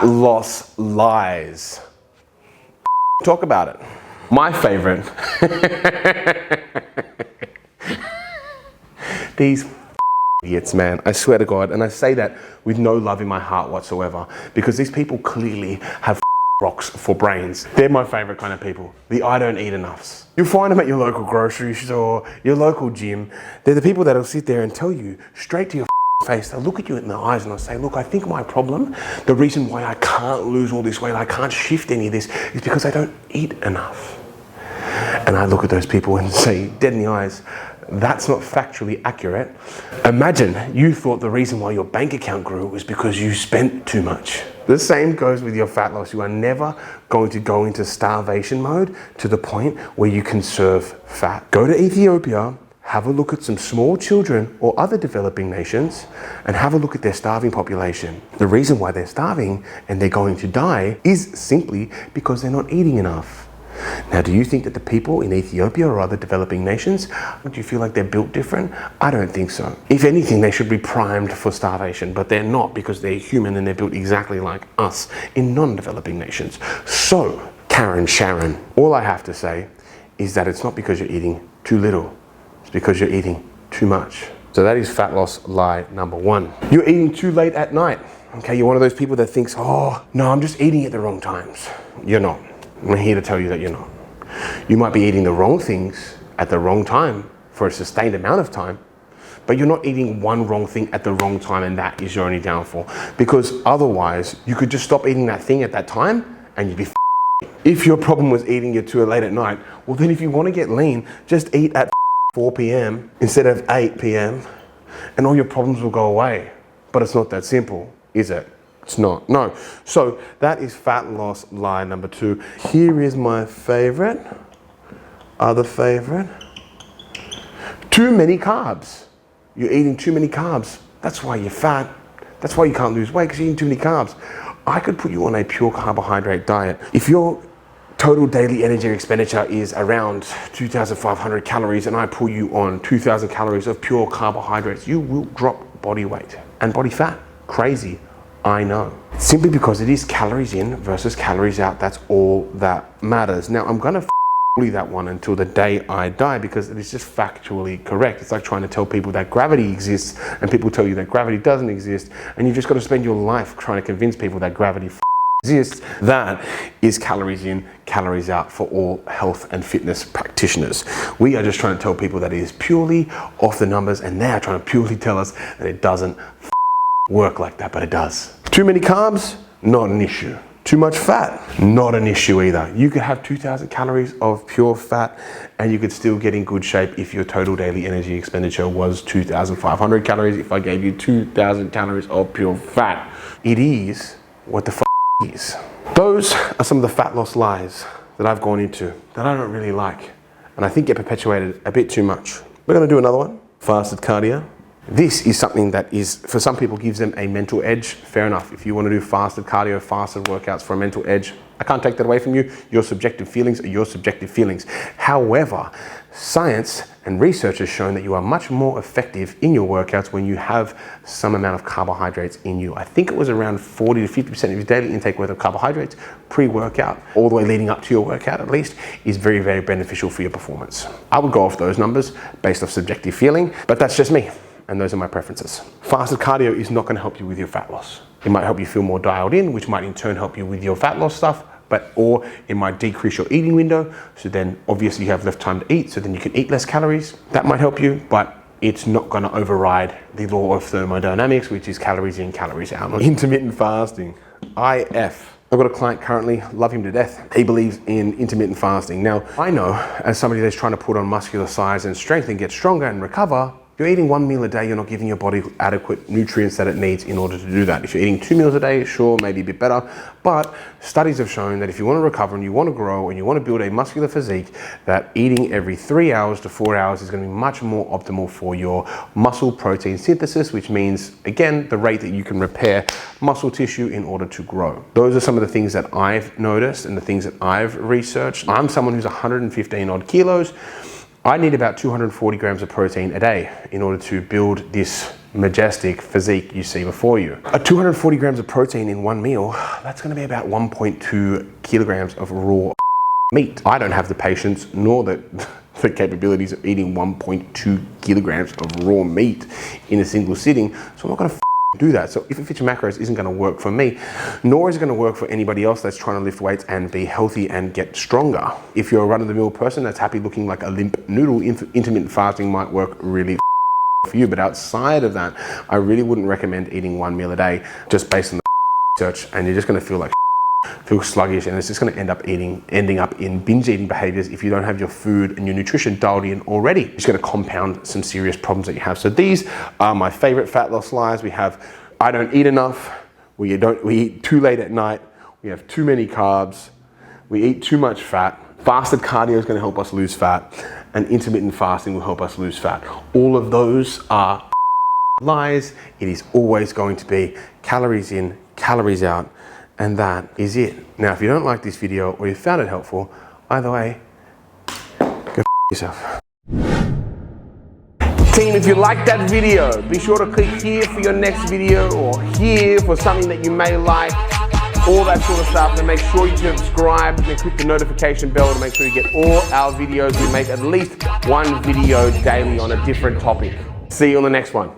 Fat loss lies. Talk about it. My favorite. These idiots, man. I swear to God. And I say that with no love in my heart whatsoever, because these people clearly have rocks for brains. They're my favorite kind of people. The I don't eat enoughs. You'll find them at your local grocery store, your local gym. They're the people that'll sit there and tell you straight to your face. They'll look at you in the eyes and they'll say, look, I think my problem, the reason why I can't lose all this weight, I can't shift any of this, is because I don't eat enough. And I look at those people and say, dead in the eyes, that's not factually accurate. Imagine you thought the reason why your bank account grew was because you spent too much. The same goes with your fat loss. You are never going to go into starvation mode to the point where you conserve fat. Go to Ethiopia, have a look at some small children or other developing nations, and have a look at their starving population. The reason why they're starving and they're going to die is simply because they're not eating enough. Now, do you think that the people in Ethiopia or other developing nations, do you feel like they're built different? I don't think so. If anything, they should be primed for starvation, but they're not, because they're human and they're built exactly like us in non-developing nations. So, Karen, Sharon, all I have to say is that it's not because you're eating too little, it's because you're eating too much. So that is fat loss lie number one. You're eating too late at night. Okay, you're one of those people that thinks, oh, no, I'm just eating at the wrong times. You're not. I'm here to tell you that you're not. You might be eating the wrong things at the wrong time for a sustained amount of time, but you're not eating one wrong thing at the wrong time, and that is your only downfall. Because otherwise, you could just stop eating that thing at that time and you'd be If your problem was eating it too late at night, well then if you want to get lean, just eat at 4 p.m. instead of 8 p.m. and all your problems will go away. But it's not that simple, is it? It's not, no. So that is fat loss lie number two. Here is my favorite, other favorite. Too many carbs. You're eating too many carbs. That's why you're fat. That's why you can't lose weight, because you're eating too many carbs. I could put you on a pure carbohydrate diet. If your total daily energy expenditure is around 2,500 calories and I put you on 2,000 calories of pure carbohydrates, you will drop body weight and body fat. Crazy. I know. Simply because it is calories in versus calories out. That's all that matters. Now, I'm going to bully that one until the day I die, because it is just factually correct. It's like trying to tell people that gravity exists and people tell you that gravity doesn't exist, and you've just got to spend your life trying to convince people that gravity exists. That is calories in, calories out for all health and fitness practitioners. We are just trying to tell people that it is purely off the numbers, and they are trying to purely tell us that it doesn't work like that, but it does. Too many carbs, not an issue. Too much fat, not an issue either. You could have 2,000 calories of pure fat and you could still get in good shape if your total daily energy expenditure was 2,500 calories. If I gave you 2,000 calories of pure fat, it is what the is. Those are some of the fat loss lies that I've gone into that I don't really like, and I think get perpetuated a bit too much. We're going to do another one, fasted cardio. This is something that is, for some people, gives them a mental edge. Fair enough. If you want to do fasted cardio, fasted workouts for a mental edge, I can't take that away from you. Your subjective feelings are your subjective feelings. However, science and research has shown that you are much more effective in your workouts when you have some amount of carbohydrates in you. I think it was around 40 to 50% of your daily intake worth of carbohydrates pre-workout, all the way leading up to your workout at least, is very, very beneficial for your performance. I would go off those numbers based off subjective feeling, but that's just me. And those are my preferences. Fasted cardio is not going to help you with your fat loss. It might help you feel more dialed in, which might in turn help you with your fat loss stuff, or it might decrease your eating window. So then obviously you have less time to eat, so then you can eat less calories. That might help you, but it's not going to override the law of thermodynamics, which is calories in, calories out. Intermittent fasting, IF. I've got a client currently, love him to death. He believes in intermittent fasting. Now, I know as somebody that's trying to put on muscular size and strength and get stronger and recover, you're eating 1 meal a day, you're not giving your body adequate nutrients that it needs in order to do that. If you're eating 2 meals a day, sure, maybe a bit better, but studies have shown that if you want to recover and you want to grow and you want to build a muscular physique, that eating every 3 hours to 4 hours is going to be much more optimal for your muscle protein synthesis, which means, again, the rate that you can repair muscle tissue in order to grow. Those are some of the things that I've noticed and the things that I've researched. I'm someone who's 115 odd kilos. I need about 240 grams of protein a day in order to build this majestic physique you see before you. 240 grams of protein in one meal, that's gonna be about 1.2 kilograms of raw meat. I don't have the patience nor the capabilities of eating 1.2 kilograms of raw meat in a single sitting, so I'm not gonna do that. So if it fits your macros isn't gonna work for me, nor is it gonna work for anybody else that's trying to lift weights and be healthy and get stronger. If you're a run-of-the-mill person that's happy looking like a limp noodle, intermittent fasting might work really for you, but outside of that, I really wouldn't recommend eating one meal a day just based on the research, and you're just gonna feel sluggish, and it's just going to ending up in binge eating behaviors if you don't have your food and your nutrition dialed in already. It's going to compound some serious problems that you have. So these are my favorite fat loss lies. We have, I don't eat enough, we eat too late at night, we have too many carbs, we eat too much fat, fasted cardio is going to help us lose fat, and intermittent fasting will help us lose fat. All of those are lies. It is always going to be calories in, calories out, and that is it. Now, if you don't like this video or you found it helpful, either way, go yourself. Team, if you like that video, be sure to click here for your next video or here for something that you may like, all that sort of stuff. And make sure you subscribe and click the notification bell to make sure you get all our videos. We make at least one video daily on a different topic. See you on the next one.